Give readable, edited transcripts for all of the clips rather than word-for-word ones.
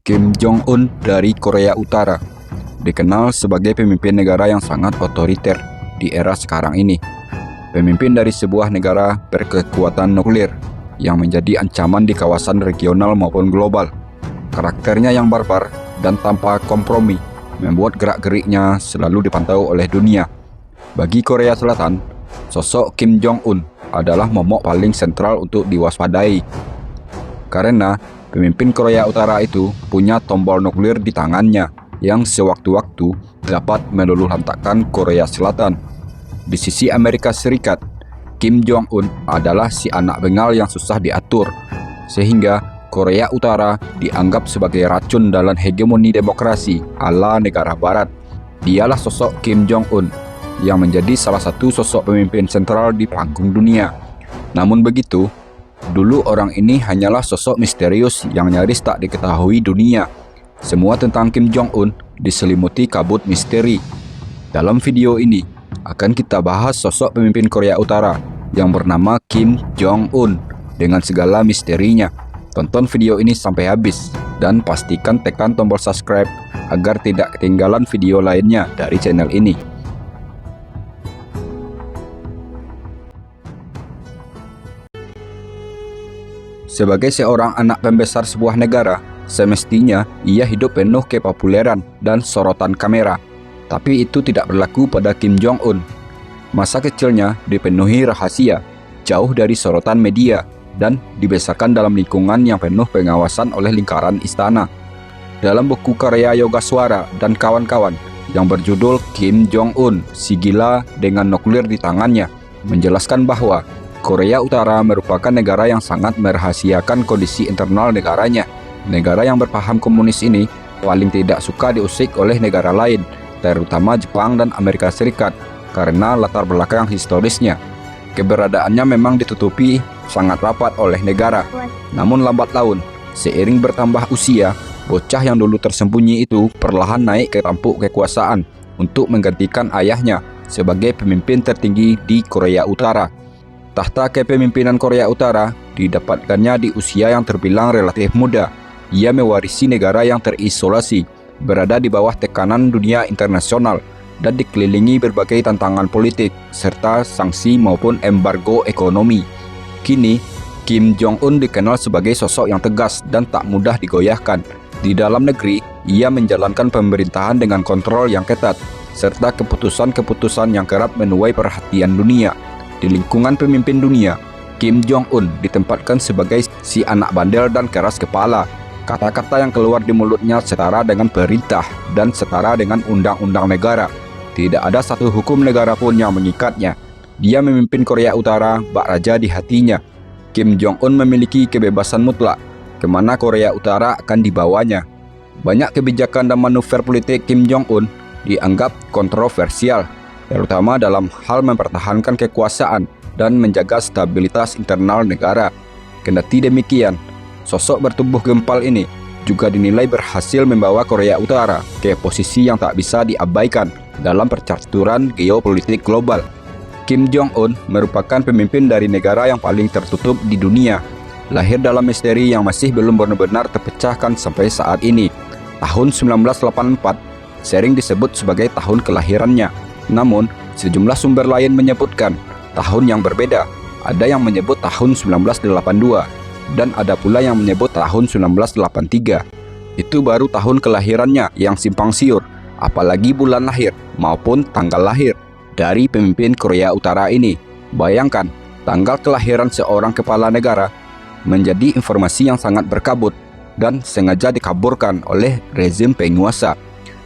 Kim Jong-un dari Korea Utara dikenal sebagai pemimpin negara yang sangat otoriter di era sekarang ini. Pemimpin dari sebuah negara berkekuatan nuklir yang menjadi ancaman di kawasan regional maupun global. Karakternya yang barbar dan tanpa kompromi membuat gerak-geriknya selalu dipantau oleh dunia. Bagi Korea Selatan, sosok Kim Jong-un adalah momok paling sentral untuk diwaspadai. Karena pemimpin Korea Utara itu punya tombol nuklir di tangannya yang sewaktu-waktu dapat meluluhlantakkan Korea Selatan. Di sisi Amerika Serikat, Kim Jong-un adalah si anak bengal yang susah diatur, sehingga Korea Utara dianggap sebagai racun dalam hegemoni demokrasi ala negara barat. Dialah sosok Kim Jong-un yang menjadi salah satu sosok pemimpin sentral di panggung dunia. Namun begitu, dulu orang ini hanyalah sosok misterius yang nyaris tak diketahui dunia. Semua tentang Kim Jong-un diselimuti kabut misteri. Dalam video ini, akan kita bahas sosok pemimpin Korea Utara yang bernama Kim Jong-un dengan segala misterinya. Tonton video ini sampai habis dan pastikan tekan tombol subscribe agar tidak ketinggalan video lainnya dari channel ini. Sebagai seorang anak pembesar sebuah negara, semestinya ia hidup penuh kepopuleran dan sorotan kamera. Tapi itu tidak berlaku pada Kim Jong-un. Masa kecilnya dipenuhi rahasia, jauh dari sorotan media, dan dibesarkan dalam lingkungan yang penuh pengawasan oleh lingkaran istana. Dalam buku karya Yogaswara dan kawan-kawan yang berjudul Kim Jong-un, si gila dengan nuklir di tangannya, menjelaskan bahwa Korea Utara merupakan negara yang sangat merahasiakan kondisi internal negaranya. Negara yang berpaham komunis ini paling tidak suka diusik oleh negara lain, terutama Jepang dan Amerika Serikat, karena latar belakang historisnya. Keberadaannya memang ditutupi sangat rapat oleh negara. Namun lambat laun, seiring bertambah usia, bocah yang dulu tersembunyi itu perlahan naik ke tampuk kekuasaan untuk menggantikan ayahnya sebagai pemimpin tertinggi di Korea Utara. Tahta kepemimpinan Korea Utara didapatkannya di usia yang terbilang relatif muda. Ia mewarisi negara yang terisolasi, berada di bawah tekanan dunia internasional, dan dikelilingi berbagai tantangan politik, serta sanksi maupun embargo ekonomi. Kini, Kim Jong-un dikenal sebagai sosok yang tegas dan tak mudah digoyahkan. Di dalam negeri, ia menjalankan pemerintahan dengan kontrol yang ketat, serta keputusan-keputusan yang kerap menuai perhatian dunia. Di lingkungan pemimpin dunia, Kim Jong-un ditempatkan sebagai si anak bandel dan keras kepala. Kata-kata yang keluar di mulutnya setara dengan perintah dan setara dengan undang-undang negara. Tidak ada satu hukum negara pun yang mengikatnya. Dia memimpin Korea Utara bak raja di hatinya. Kim Jong-un memiliki kebebasan mutlak kemana Korea Utara akan dibawanya. Banyak kebijakan dan manuver politik Kim Jong-un dianggap kontroversial, terutama dalam hal mempertahankan kekuasaan dan menjaga stabilitas internal negara. Kendati demikian, sosok bertubuh gempal ini juga dinilai berhasil membawa Korea Utara ke posisi yang tak bisa diabaikan dalam percaturan geopolitik global. Kim Jong-un merupakan pemimpin dari negara yang paling tertutup di dunia. Lahir dalam misteri yang masih belum benar-benar terpecahkan sampai saat ini. Tahun 1984 sering disebut sebagai tahun kelahirannya. Namun, sejumlah sumber lain menyebutkan tahun yang berbeda. Ada yang menyebut tahun 1982, dan ada pula yang menyebut tahun 1983. Itu baru tahun kelahirannya yang simpang siur, apalagi bulan lahir maupun tanggal lahir dari pemimpin Korea Utara ini. Bayangkan, tanggal kelahiran seorang kepala negara menjadi informasi yang sangat berkabut dan sengaja dikaburkan oleh rezim penguasa.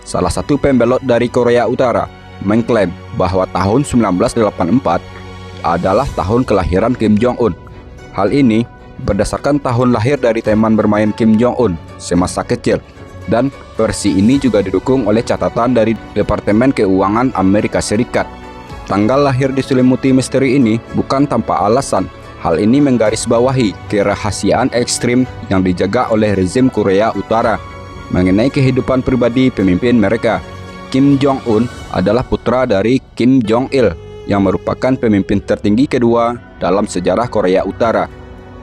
Salah satu pembelot dari Korea Utara mengklaim bahwa tahun 1984 adalah tahun kelahiran Kim Jong-un. Hal ini berdasarkan tahun lahir dari teman bermain Kim Jong-un semasa kecil, dan versi ini juga didukung oleh catatan dari Departemen Keuangan Amerika Serikat. Tanggal lahir diselimuti misteri ini bukan tanpa alasan. Hal ini menggarisbawahi kerahasiaan ekstrim yang dijaga oleh rezim Korea Utara mengenai kehidupan pribadi pemimpin mereka. Kim Jong-un adalah putra dari Kim Jong-il yang merupakan pemimpin tertinggi kedua dalam sejarah Korea Utara.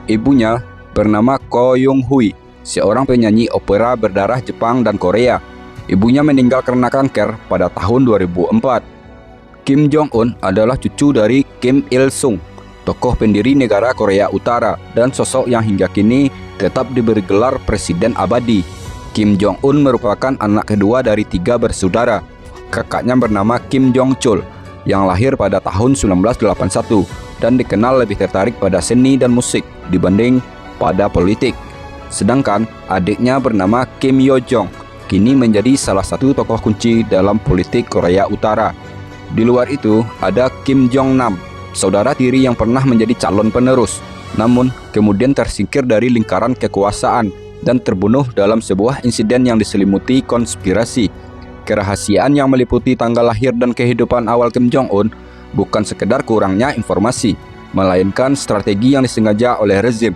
Ibunya bernama Ko Yung-hui seorang penyanyi opera berdarah Jepang dan Korea. Ibunya meninggal karena kanker pada tahun 2004. Kim Jong-un adalah cucu dari Kim Il-sung, tokoh pendiri negara Korea Utara dan sosok yang hingga kini tetap diberi gelar Presiden Abadi. Kim Jong-un merupakan anak kedua dari 3 bersaudara. Kakaknya bernama Kim Jong-chul yang lahir pada tahun 1981 dan dikenal lebih tertarik pada seni dan musik dibanding pada politik. Sedangkan adiknya bernama Kim Yo-jong kini menjadi salah satu tokoh kunci dalam politik Korea Utara. Di luar itu ada Kim Jong-nam, saudara tiri yang pernah menjadi calon penerus, namun kemudian tersingkir dari lingkaran kekuasaan dan terbunuh dalam sebuah insiden yang diselimuti konspirasi. Kerahasiaan yang meliputi tanggal lahir dan kehidupan awal Kim Jong-un bukan sekedar kurangnya informasi, melainkan strategi yang disengaja oleh rezim.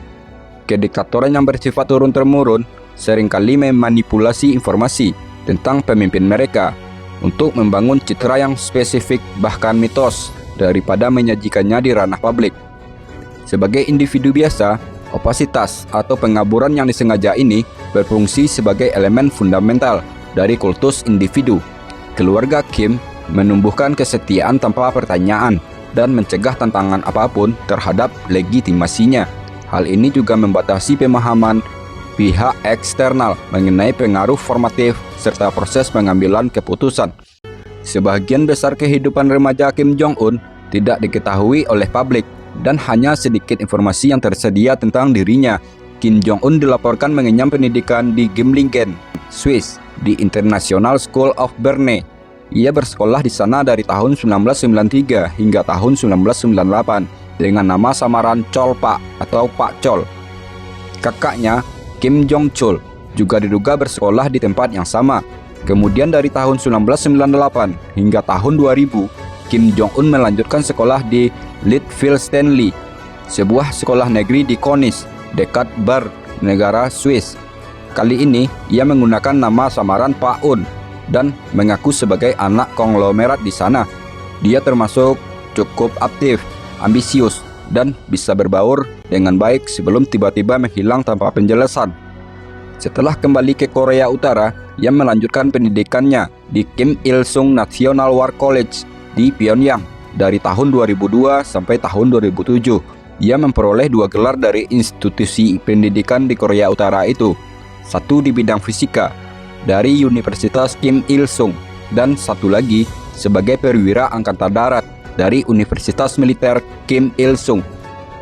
Kediktatoran yang bersifat turun-temurun seringkali memanipulasi informasi tentang pemimpin mereka untuk membangun citra yang spesifik bahkan mitos daripada menyajikannya di ranah publik. Sebagai individu biasa, opasitas atau pengaburan yang disengaja ini berfungsi sebagai elemen fundamental dari kultus individu. Keluarga Kim menumbuhkan kesetiaan tanpa pertanyaan dan mencegah tantangan apapun terhadap legitimasinya. Hal ini juga membatasi pemahaman pihak eksternal mengenai pengaruh formatif serta proses pengambilan keputusan. Sebagian besar kehidupan remaja Kim Jong-un tidak diketahui oleh publik dan hanya sedikit informasi yang tersedia tentang dirinya. Kim Jong-un dilaporkan mengenyam pendidikan di Gimlingen, Swiss, di International School of Berne. Ia bersekolah di sana dari tahun 1993 hingga tahun 1998 dengan nama samaran Chol Pak atau Pak Chol. Kakaknya, Kim Jong-chul, juga diduga bersekolah di tempat yang sama. Kemudian dari tahun 1998 hingga tahun 2000, Kim Jong-un melanjutkan sekolah di Little Stanley, sebuah sekolah negeri di Konis, dekat Bern, negara Swiss. Kali ini, ia menggunakan nama samaran Pak Un dan mengaku sebagai anak konglomerat di sana. Dia termasuk cukup aktif, ambisius, dan bisa berbaur dengan baik sebelum tiba-tiba menghilang tanpa penjelasan. Setelah kembali ke Korea Utara, ia melanjutkan pendidikannya di Kim Il-sung National War College di Pyongyang dari tahun 2002 sampai tahun 2007. Ia memperoleh 2 gelar dari institusi pendidikan di Korea Utara itu. Satu di bidang fisika dari Universitas Kim Il-sung dan satu lagi sebagai perwira angkatan darat dari Universitas Militer Kim Il-sung.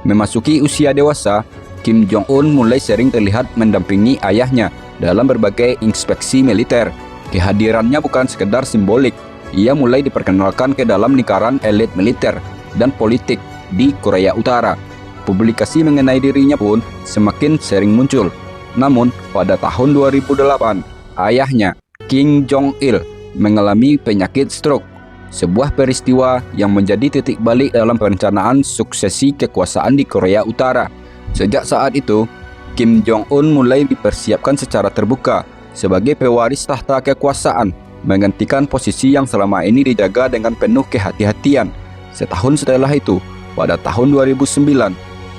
Memasuki usia dewasa, Kim Jong-un mulai sering terlihat mendampingi ayahnya dalam berbagai inspeksi militer. Kehadirannya bukan sekedar simbolik, ia mulai diperkenalkan ke dalam lingkaran elit militer dan politik di Korea Utara. Publikasi mengenai dirinya pun semakin sering muncul. Namun, pada tahun 2008, ayahnya, Kim Jong-il, mengalami penyakit stroke, sebuah peristiwa yang menjadi titik balik dalam perencanaan suksesi kekuasaan di Korea Utara. Sejak saat itu, Kim Jong-un mulai dipersiapkan secara terbuka sebagai pewaris tahta kekuasaan, menggantikan posisi yang selama ini dijaga dengan penuh kehati-hatian. Setahun setelah itu, pada tahun 2009,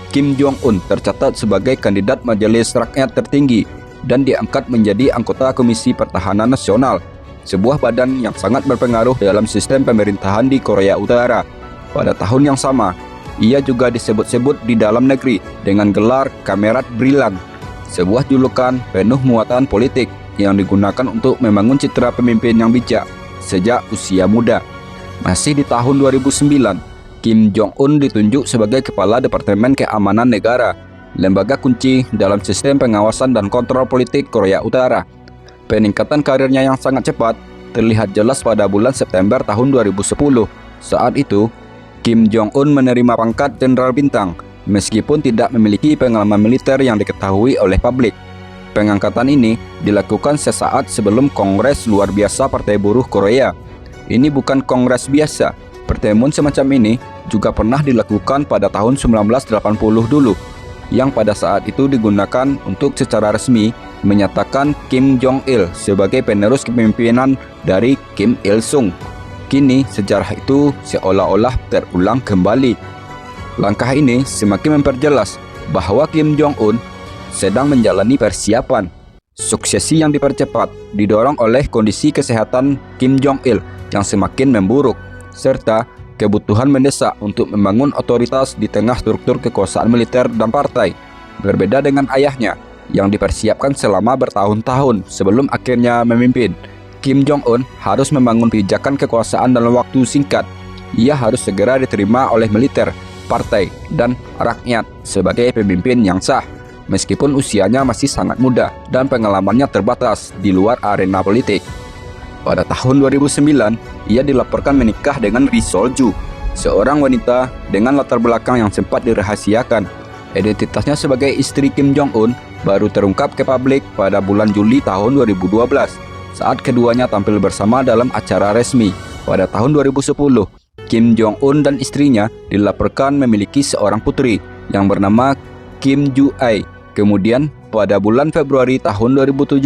Kim Jong-un tercatat sebagai kandidat Majelis Rakyat tertinggi dan diangkat menjadi anggota Komisi Pertahanan Nasional, sebuah badan yang sangat berpengaruh dalam sistem pemerintahan di Korea Utara. Pada tahun yang sama, ia juga disebut-sebut di dalam negeri dengan gelar Kamerat Brilliant, sebuah julukan penuh muatan politik yang digunakan untuk membangun citra pemimpin yang bijak sejak usia muda. Masih di tahun 2009, Kim Jong-un ditunjuk sebagai Kepala Departemen Keamanan Negara, lembaga kunci dalam sistem pengawasan dan kontrol politik Korea Utara. Peningkatan karirnya yang sangat cepat terlihat jelas pada bulan September tahun 2010. Saat itu, Kim Jong-un menerima pangkat Jenderal Bintang, meskipun tidak memiliki pengalaman militer yang diketahui oleh publik. Pengangkatan ini dilakukan sesaat sebelum Kongres Luar Biasa Partai Buruh Korea. Ini bukan kongres biasa. Pertemuan semacam ini juga pernah dilakukan pada tahun 1980 dulu, yang pada saat itu digunakan untuk secara resmi menyatakan Kim Jong-il sebagai penerus kepemimpinan dari Kim Il-sung. Kini sejarah itu seolah-olah terulang kembali. Langkah ini semakin memperjelas bahwa Kim Jong-un sedang menjalani persiapan. Suksesi yang dipercepat didorong oleh kondisi kesehatan Kim Jong-il yang semakin memburuk, serta kebutuhan mendesak untuk membangun otoritas di tengah struktur kekuasaan militer dan partai. Berbeda dengan ayahnya yang dipersiapkan selama bertahun-tahun sebelum akhirnya memimpin, Kim Jong-un harus membangun pijakan kekuasaan dalam waktu singkat. Ia harus segera diterima oleh militer, partai, dan rakyat sebagai pemimpin yang sah. Meskipun usianya masih sangat muda dan pengalamannya terbatas di luar arena politik. Pada tahun 2009, ia dilaporkan menikah dengan Ri Sol-ju, seorang wanita dengan latar belakang yang sempat dirahasiakan. Identitasnya sebagai istri Kim Jong-un baru terungkap ke publik pada bulan Juli tahun 2012, saat keduanya tampil bersama dalam acara resmi. Pada tahun 2010, Kim Jong-un dan istrinya dilaporkan memiliki seorang putri yang bernama Kim Ju-ae. Kemudian, pada bulan Februari tahun 2017,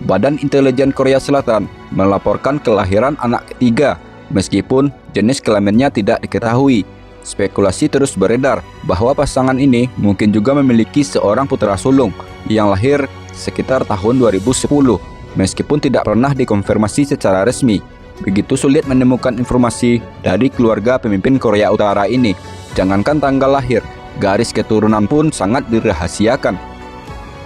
Badan Intelijen Korea Selatan melaporkan kelahiran anak ketiga, meskipun jenis kelaminnya tidak diketahui. Spekulasi terus beredar bahwa pasangan ini mungkin juga memiliki seorang putra sulung yang lahir sekitar tahun 2010, meskipun tidak pernah dikonfirmasi secara resmi. Begitu sulit menemukan informasi dari keluarga pemimpin Korea Utara ini. Jangankan tanggal lahir, garis keturunan pun sangat dirahasiakan.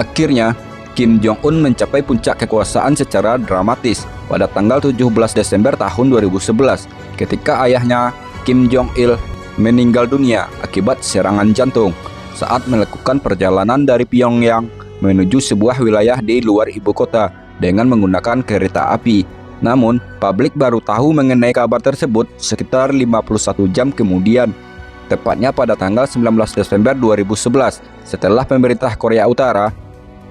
Akhirnya, Kim Jong-un mencapai puncak kekuasaan secara dramatis pada tanggal 17 Desember tahun 2011 ketika ayahnya Kim Jong-il meninggal dunia akibat serangan jantung saat melakukan perjalanan dari Pyongyang menuju sebuah wilayah di luar ibu kota dengan menggunakan kereta api. Namun, publik baru tahu mengenai kabar tersebut sekitar 51 jam kemudian, tepatnya pada tanggal 19 Desember 2011 setelah pemerintah Korea Utara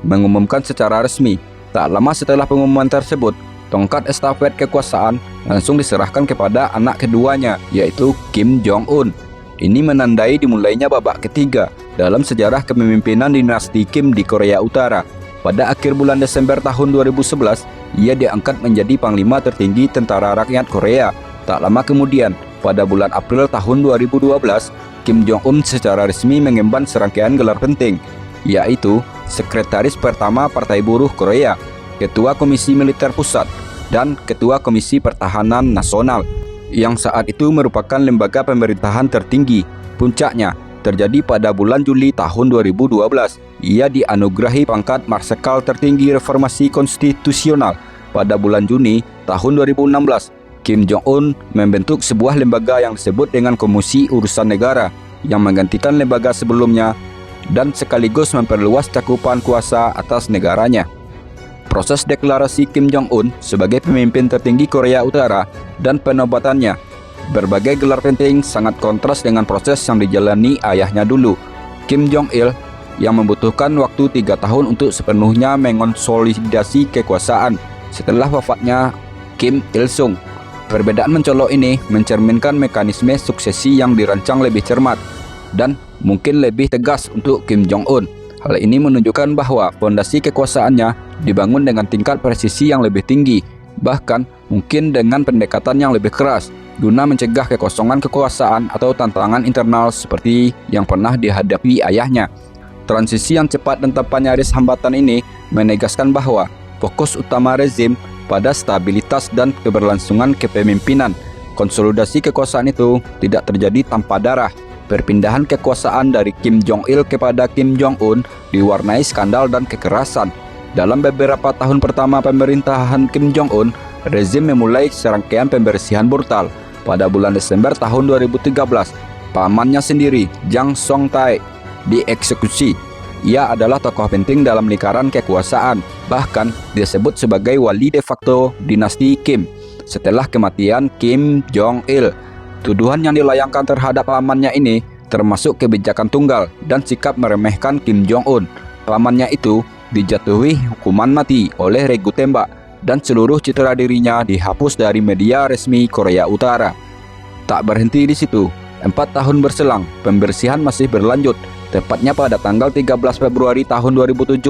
mengumumkan secara resmi. Tak lama setelah pengumuman tersebut, tongkat estafet kekuasaan langsung diserahkan kepada anak keduanya, yaitu Kim Jong-un. Ini menandai dimulainya babak ketiga dalam sejarah kepemimpinan dinasti Kim di Korea Utara. Pada akhir bulan Desember tahun 2011, ia diangkat menjadi panglima tertinggi tentara rakyat Korea. Tak lama kemudian, pada bulan April tahun 2012, Kim Jong-un secara resmi mengemban serangkaian gelar penting, yaitu Sekretaris Pertama Partai Buruh Korea, Ketua Komisi Militer Pusat, dan Ketua Komisi Pertahanan Nasional, yang saat itu merupakan lembaga pemerintahan tertinggi. Puncaknya terjadi pada bulan Juli tahun 2012. Ia dianugerahi pangkat Marsekal tertinggi reformasi konstitusional. Pada bulan Juni tahun 2016, Kim Jong-un membentuk sebuah lembaga yang disebut dengan Komisi Urusan Negara yang menggantikan lembaga sebelumnya dan sekaligus memperluas cakupan kuasa atas negaranya. Proses deklarasi Kim Jong-un sebagai pemimpin tertinggi Korea Utara dan penobatannya berbagai gelar penting sangat kontras dengan proses yang dijalani ayahnya dulu, Kim Jong-il, yang membutuhkan waktu 3 tahun untuk sepenuhnya mengonsolidasi kekuasaan setelah wafatnya Kim Il-sung. Perbedaan mencolok ini mencerminkan mekanisme suksesi yang dirancang lebih cermat dan mungkin lebih tegas untuk Kim Jong-un. Hal ini menunjukkan bahwa fondasi kekuasaannya dibangun dengan tingkat presisi yang lebih tinggi, bahkan mungkin dengan pendekatan yang lebih keras, guna mencegah kekosongan kekuasaan atau tantangan internal seperti yang pernah dihadapi ayahnya. Transisi yang cepat dan tanpa nyaris hambatan ini menegaskan bahwa fokus utama rezim pada stabilitas dan keberlangsungan kepemimpinan. Konsolidasi kekuasaan itu tidak terjadi tanpa darah. Perpindahan kekuasaan dari Kim Jong-il kepada Kim Jong-un diwarnai skandal dan kekerasan. Dalam beberapa tahun pertama pemerintahan Kim Jong-un, rezim memulai serangkaian pembersihan brutal. Pada bulan Desember tahun 2013, pamannya sendiri, Jang Song-taek, dieksekusi. Ia adalah tokoh penting dalam lingkaran kekuasaan, bahkan disebut sebagai wali de facto dinasti Kim setelah kematian Kim Jong-il. Tuduhan yang dilayangkan terhadap pamannya ini termasuk kebijakan tunggal dan sikap meremehkan Kim Jong-un. Pamannya itu dijatuhi hukuman mati oleh regu tembak dan seluruh citra dirinya dihapus dari media resmi Korea Utara. Tak berhenti di situ, 4 tahun berselang, pembersihan masih berlanjut. Tepatnya pada tanggal 13 Februari tahun 2017,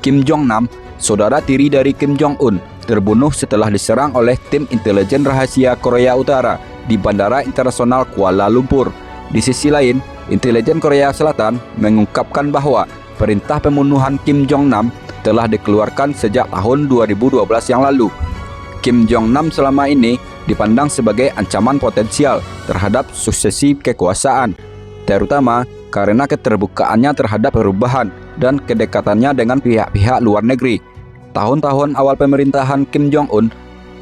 Kim Jong-nam, saudara tiri dari Kim Jong-un, terbunuh setelah diserang oleh tim intelijen rahasia Korea Utara di Bandara Internasional Kuala Lumpur. Di sisi lain, intelijen Korea Selatan mengungkapkan bahwa perintah pembunuhan Kim Jong-nam telah dikeluarkan sejak tahun 2012 yang lalu. Kim Jong-nam selama ini dipandang sebagai ancaman potensial terhadap suksesi kekuasaan, terutama karena keterbukaannya terhadap perubahan dan kedekatannya dengan pihak-pihak luar negeri. Tahun-tahun awal pemerintahan Kim Jong-un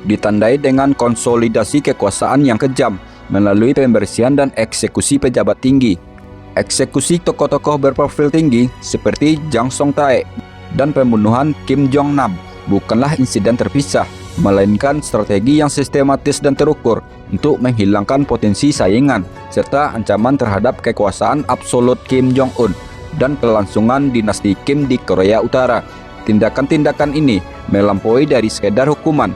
ditandai dengan konsolidasi kekuasaan yang kejam melalui pembersihan dan eksekusi pejabat tinggi. Eksekusi tokoh-tokoh berprofil tinggi seperti Jang Song-taek dan pembunuhan Kim Jong-nam bukanlah insiden terpisah, melainkan strategi yang sistematis dan terukur untuk menghilangkan potensi saingan serta ancaman terhadap kekuasaan absolut Kim Jong-un dan kelangsungan dinasti Kim di Korea Utara. Tindakan-tindakan ini melampaui dari sekedar hukuman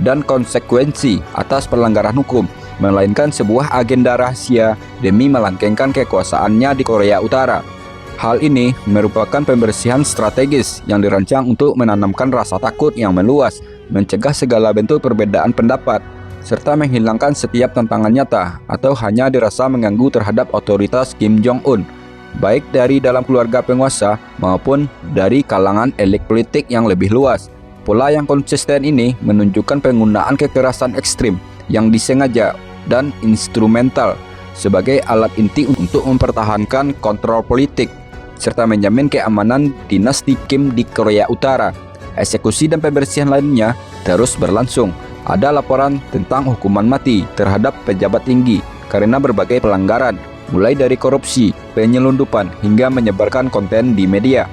dan konsekuensi atas pelanggaran hukum, melainkan sebuah agenda rahasia demi melanggengkan kekuasaannya di Korea Utara. Hal ini merupakan pembersihan strategis yang dirancang untuk menanamkan rasa takut yang meluas, mencegah segala bentuk perbedaan pendapat, serta menghilangkan setiap tantangan nyata atau hanya dirasa mengganggu terhadap otoritas Kim Jong-un, baik dari dalam keluarga penguasa maupun dari kalangan elit politik yang lebih luas. Pola yang konsisten ini menunjukkan penggunaan kekerasan ekstrim yang disengaja dan instrumental sebagai alat inti untuk mempertahankan kontrol politik serta menjamin keamanan dinasti Kim di Korea Utara. Eksekusi dan pembersihan lainnya terus berlangsung. Ada laporan tentang hukuman mati terhadap pejabat tinggi karena berbagai pelanggaran, mulai dari korupsi, penyelundupan, hingga menyebarkan konten di media.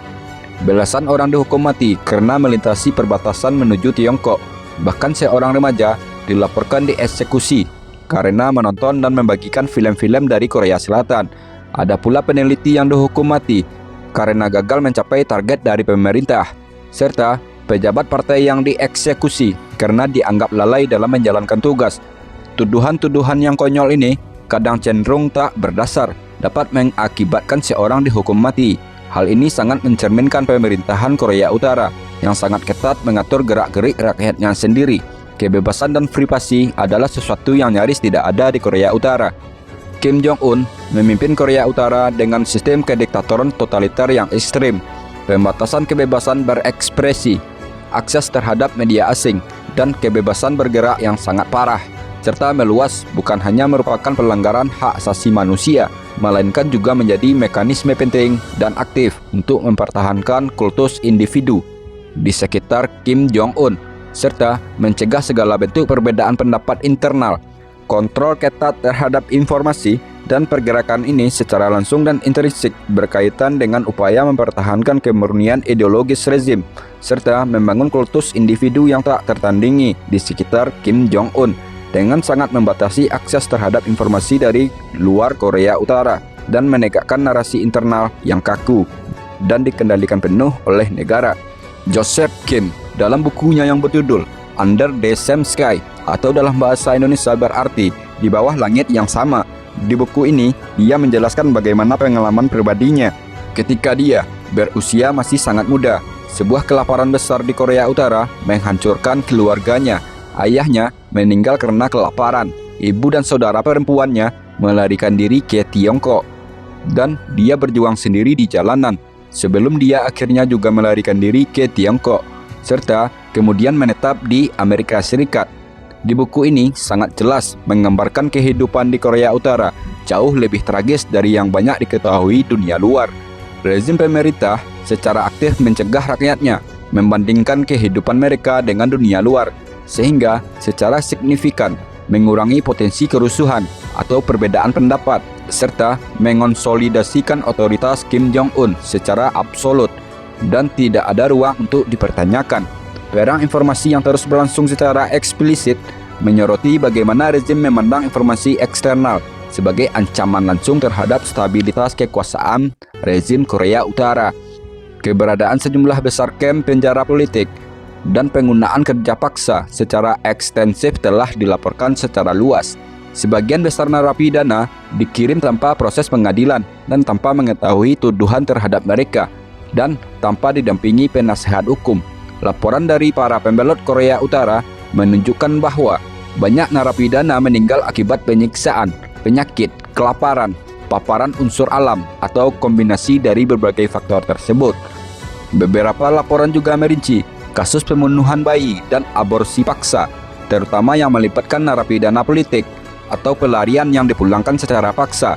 Belasan orang dihukum mati karena melintasi perbatasan menuju Tiongkok. Bahkan seorang remaja dilaporkan dieksekusi karena menonton dan membagikan film-film dari Korea Selatan. Ada pula peneliti yang dihukum mati karena gagal mencapai target dari pemerintah, serta pejabat partai yang dieksekusi karena dianggap lalai dalam menjalankan tugas. Tuduhan-tuduhan yang konyol ini kadang cenderung tak berdasar, dapat mengakibatkan seorang dihukum mati. Hal ini sangat mencerminkan pemerintahan Korea Utara yang sangat ketat mengatur gerak-gerik rakyatnya sendiri. Kebebasan dan privasi adalah sesuatu yang nyaris tidak ada di Korea Utara. Kim Jong-un memimpin Korea Utara dengan sistem kediktatoran totaliter yang ekstrim, pembatasan kebebasan berekspresi, akses terhadap media asing, dan kebebasan bergerak yang sangat parah, serta meluas bukan hanya merupakan pelanggaran hak asasi manusia, melainkan juga menjadi mekanisme penting dan aktif untuk mempertahankan kultus individu di sekitar Kim Jong-un, serta mencegah segala bentuk perbedaan pendapat internal. Kontrol ketat terhadap informasi dan pergerakan ini secara langsung dan intrinsik berkaitan dengan upaya mempertahankan kemurnian ideologis rezim, serta membangun kultus individu yang tak tertandingi di sekitar Kim Jong-un, dengan sangat membatasi akses terhadap informasi dari luar Korea Utara dan menegakkan narasi internal yang kaku dan dikendalikan penuh oleh negara. Joseph Kim dalam bukunya yang berjudul Under the Same Sky, atau dalam bahasa Indonesia berarti Di Bawah Langit yang Sama. Di buku ini, dia menjelaskan bagaimana pengalaman pribadinya ketika dia berusia masih sangat muda. Sebuah kelaparan besar di Korea Utara menghancurkan keluarganya. Ayahnya meninggal karena kelaparan. Ibu dan saudara perempuannya melarikan diri ke Tiongkok, dan dia berjuang sendiri di jalanan sebelum dia akhirnya juga melarikan diri ke Tiongkok, serta kemudian menetap di Amerika Serikat. Di buku ini sangat jelas menggambarkan kehidupan di Korea Utara jauh lebih tragis dari yang banyak diketahui dunia luar. Rezim pemerintah secara aktif mencegah rakyatnya membandingkan kehidupan mereka dengan dunia luar, sehingga secara signifikan mengurangi potensi kerusuhan atau perbedaan pendapat, serta mengonsolidasikan otoritas Kim Jong-un secara absolut dan tidak ada ruang untuk dipertanyakan. Perang informasi yang terus berlangsung secara eksplisit menyoroti bagaimana rezim memandang informasi eksternal sebagai ancaman langsung terhadap stabilitas kekuasaan rezim Korea Utara. Keberadaan sejumlah besar kamp penjara politik dan penggunaan kerja paksa secara ekstensif telah dilaporkan secara luas. Sebagian besar narapidana dikirim tanpa proses pengadilan dan tanpa mengetahui tuduhan terhadap mereka, dan tanpa didampingi penasehat hukum. Laporan dari para pembelot Korea Utara menunjukkan bahwa banyak narapidana meninggal akibat penyiksaan, penyakit, kelaparan, paparan unsur alam atau kombinasi dari berbagai faktor tersebut. Beberapa laporan juga merinci kasus pembunuhan bayi dan aborsi paksa, terutama yang melibatkan narapidana politik atau pelarian yang dipulangkan secara paksa.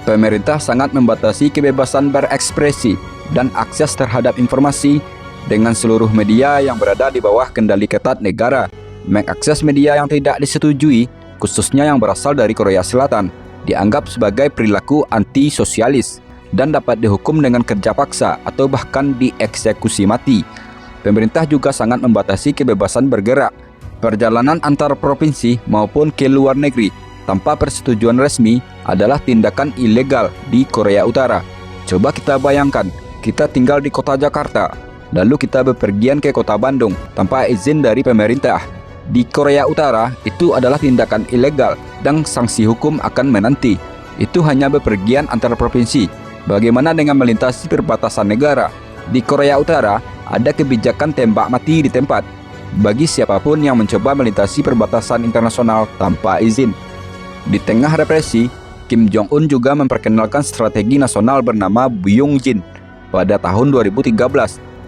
Pemerintah sangat membatasi kebebasan berekspresi dan akses terhadap informasi dengan seluruh media yang berada di bawah kendali ketat negara. Mengakses media yang tidak disetujui, khususnya yang berasal dari Korea Selatan, dianggap sebagai perilaku anti-sosialis dan dapat dihukum dengan kerja paksa atau bahkan dieksekusi mati. Pemerintah juga sangat membatasi kebebasan bergerak, perjalanan antar provinsi maupun ke luar negeri tanpa persetujuan resmi adalah tindakan ilegal di Korea Utara. Coba kita bayangkan, kita tinggal di kota Jakarta, lalu kita bepergian ke kota Bandung tanpa izin dari pemerintah. Di Korea Utara, itu adalah tindakan ilegal dan sanksi hukum akan menanti. Itu hanya bepergian antar provinsi. Bagaimana dengan melintasi perbatasan negara? Di Korea Utara, ada kebijakan tembak mati di tempat bagi siapapun yang mencoba melintasi perbatasan internasional tanpa izin. Di tengah represi, Kim Jong-un juga memperkenalkan strategi nasional bernama Byung-jin pada tahun 2013.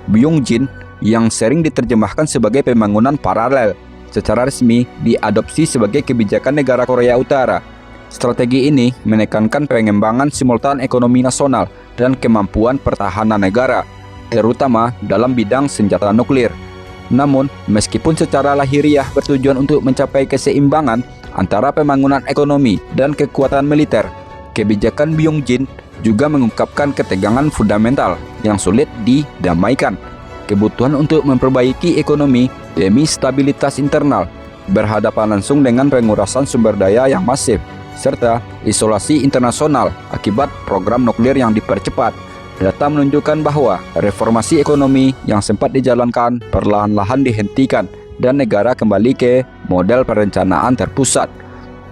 Byung-jin yang sering diterjemahkan sebagai pembangunan paralel, secara resmi diadopsi sebagai kebijakan negara Korea Utara. Strategi ini menekankan pengembangan simultan ekonomi nasional dan kemampuan pertahanan negara, terutama dalam bidang senjata nuklir. Namun, meskipun secara lahiriah bertujuan untuk mencapai keseimbangan antara pembangunan ekonomi dan kekuatan militer, kebijakan Byung-jin juga mengungkapkan ketegangan fundamental yang sulit didamaikan, kebutuhan untuk memperbaiki ekonomi demi stabilitas internal, berhadapan langsung dengan pengurasan sumber daya yang masif, serta isolasi internasional akibat program nuklir yang dipercepat. Data menunjukkan bahwa reformasi ekonomi yang sempat dijalankan perlahan-lahan dihentikan dan negara kembali ke model perencanaan terpusat.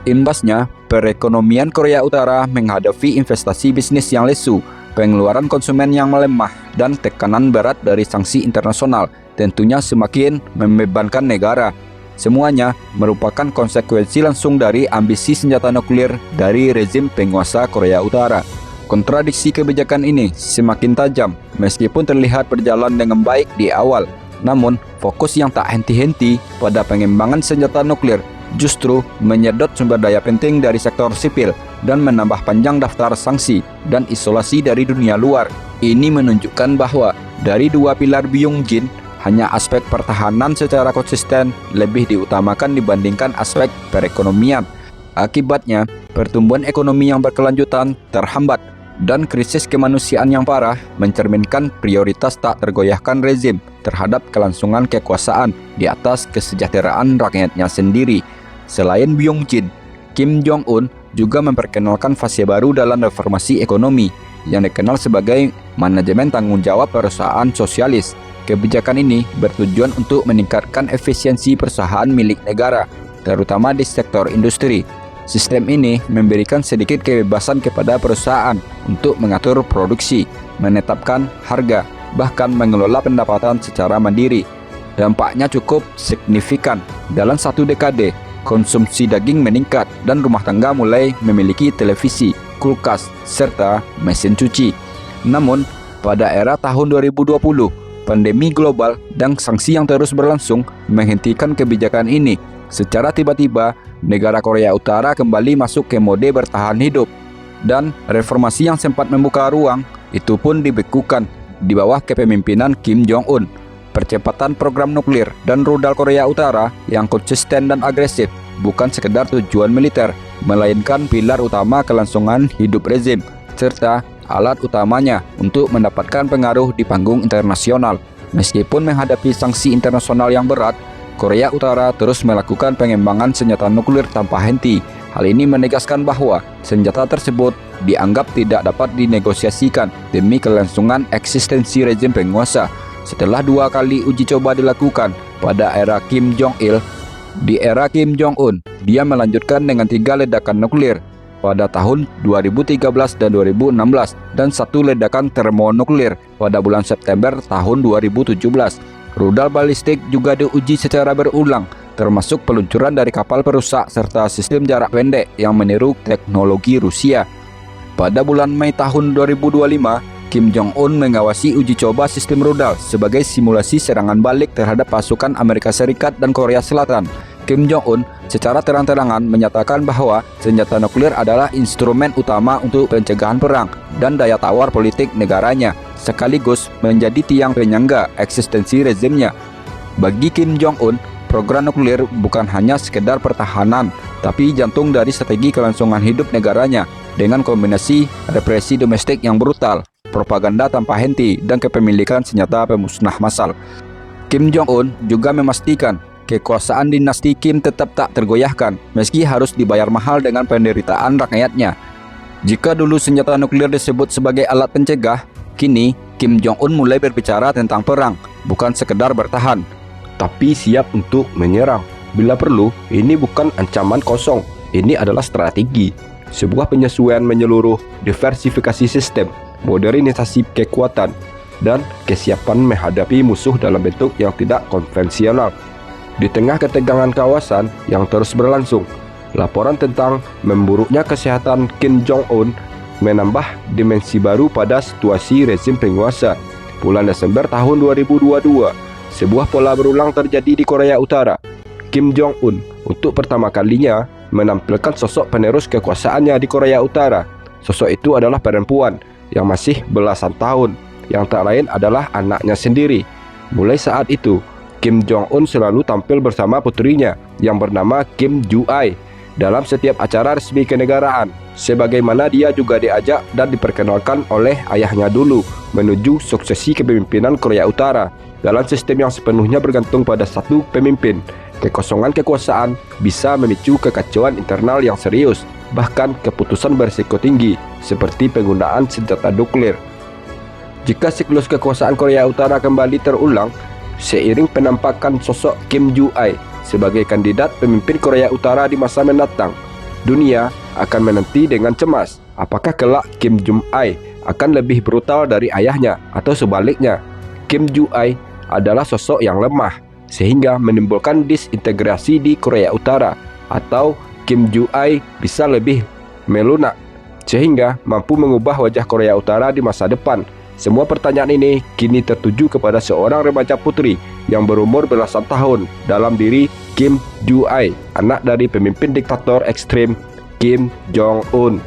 Imbasnya, perekonomian Korea Utara menghadapi investasi bisnis yang lesu, pengeluaran konsumen yang melemah, dan tekanan berat dari sanksi internasional tentunya semakin membebankan negara. Semuanya merupakan konsekuensi langsung dari ambisi senjata nuklir dari rezim penguasa Korea Utara. Kontradiksi kebijakan ini semakin tajam meskipun terlihat berjalan dengan baik di awal. Namun, fokus yang tak henti-henti pada pengembangan senjata nuklir justru menyedot sumber daya penting dari sektor sipil dan menambah panjang daftar sanksi dan isolasi dari dunia luar. Ini menunjukkan bahwa dari dua pilar Byung-jin, hanya aspek pertahanan secara konsisten lebih diutamakan dibandingkan aspek perekonomian. Akibatnya, pertumbuhan ekonomi yang berkelanjutan terhambat dan krisis kemanusiaan yang parah mencerminkan prioritas tak tergoyahkan rezim terhadap kelangsungan kekuasaan di atas kesejahteraan rakyatnya sendiri. Selain Byung-jin, Kim Jong-un juga memperkenalkan fase baru dalam reformasi ekonomi yang dikenal sebagai manajemen tanggung jawab perusahaan sosialis. Kebijakan ini bertujuan untuk meningkatkan efisiensi perusahaan milik negara, terutama di sektor industri. Sistem ini memberikan sedikit kebebasan kepada perusahaan untuk mengatur produksi, menetapkan harga, bahkan mengelola pendapatan secara mandiri. Dampaknya cukup signifikan. Dalam satu dekade, konsumsi daging meningkat dan rumah tangga mulai memiliki televisi, kulkas, serta mesin cuci. Namun, pada era tahun 2020, pandemi global dan sanksi yang terus berlangsung menghentikan kebijakan ini. Secara tiba-tiba, negara Korea Utara kembali masuk ke mode bertahan hidup, dan reformasi yang sempat membuka ruang itu pun dibekukan di bawah kepemimpinan Kim Jong-un. Percepatan program nuklir dan rudal Korea Utara yang konsisten dan agresif bukan sekedar tujuan militer, melainkan pilar utama kelangsungan hidup rezim, serta alat utamanya untuk mendapatkan pengaruh di panggung internasional. Meskipun menghadapi sanksi internasional yang berat, Korea Utara terus melakukan pengembangan senjata nuklir tanpa henti. Hal ini menegaskan bahwa senjata tersebut dianggap tidak dapat dinegosiasikan demi kelangsungan eksistensi rezim penguasa. Setelah 2 kali uji coba dilakukan pada era Kim Jong-il, di era Kim Jong-un, dia melanjutkan dengan 3 ledakan nuklir pada tahun 2013 dan 2016 dan 1 ledakan termonuklir pada bulan September tahun 2017. Rudal balistik juga diuji secara berulang, termasuk peluncuran dari kapal perusak serta sistem jarak pendek yang meniru teknologi Rusia. Pada bulan Mei tahun 2025, Kim Jong-un mengawasi uji coba sistem rudal sebagai simulasi serangan balik terhadap pasukan Amerika Serikat dan Korea Selatan. Kim Jong-un secara terang-terangan menyatakan bahwa senjata nuklir adalah instrumen utama untuk pencegahan perang dan daya tawar politik negaranya, sekaligus menjadi tiang penyangga eksistensi rezimnya. Bagi Kim Jong-un, program nuklir bukan hanya sekedar pertahanan, tapi jantung dari strategi kelangsungan hidup negaranya dengan kombinasi represi domestik yang brutal, propaganda tanpa henti, dan kepemilikan senjata pemusnah massal. Kim Jong-un juga memastikan kekuasaan dinasti Kim tetap tak tergoyahkan meski harus dibayar mahal dengan penderitaan rakyatnya. Jika dulu senjata nuklir disebut sebagai alat pencegah, kini Kim Jong-un mulai berbicara tentang perang, bukan sekedar bertahan, tapi siap untuk menyerang. Bila perlu, ini bukan ancaman kosong, ini adalah strategi. Sebuah penyesuaian menyeluruh, diversifikasi sistem, modernisasi kekuatan, dan kesiapan menghadapi musuh dalam bentuk yang tidak konvensional. Di tengah ketegangan kawasan yang terus berlangsung, laporan tentang memburuknya kesehatan Kim Jong-un menambah dimensi baru pada situasi rezim penguasa. Bulan Desember tahun 2022, sebuah pola berulang terjadi di Korea Utara. Kim Jong-un untuk pertama kalinya menampilkan sosok penerus kekuasaannya di Korea Utara. Sosok itu adalah perempuan yang masih belasan tahun, yang tak lain adalah anaknya sendiri. Mulai saat itu, Kim Jong-un selalu tampil bersama putrinya yang bernama Kim Ju-ai dalam setiap acara resmi kenegaraan, sebagaimana dia juga diajak dan diperkenalkan oleh ayahnya dulu menuju suksesi kepemimpinan Korea Utara dalam sistem yang sepenuhnya bergantung pada satu pemimpin. Kekosongan kekuasaan bisa memicu kekacauan internal yang serius, bahkan keputusan berisiko tinggi, seperti penggunaan senjata nuklir. Jika siklus kekuasaan Korea Utara kembali terulang, seiring penampakan sosok Kim Ju-ai sebagai kandidat pemimpin Korea Utara di masa mendatang, dunia akan menanti dengan cemas apakah kelak Kim Jong-ai akan lebih brutal dari ayahnya atau sebaliknya. Kim Ju-ai adalah sosok yang lemah, sehingga menimbulkan disintegrasi di Korea Utara, atau Kim Ju-ai bisa lebih melunak, sehingga mampu mengubah wajah Korea Utara di masa depan. Semua pertanyaan ini kini tertuju kepada seorang remaja putri yang berumur belasan tahun dalam diri Kim Ju-ai, anak dari pemimpin diktator ekstrim Kim Jong-un.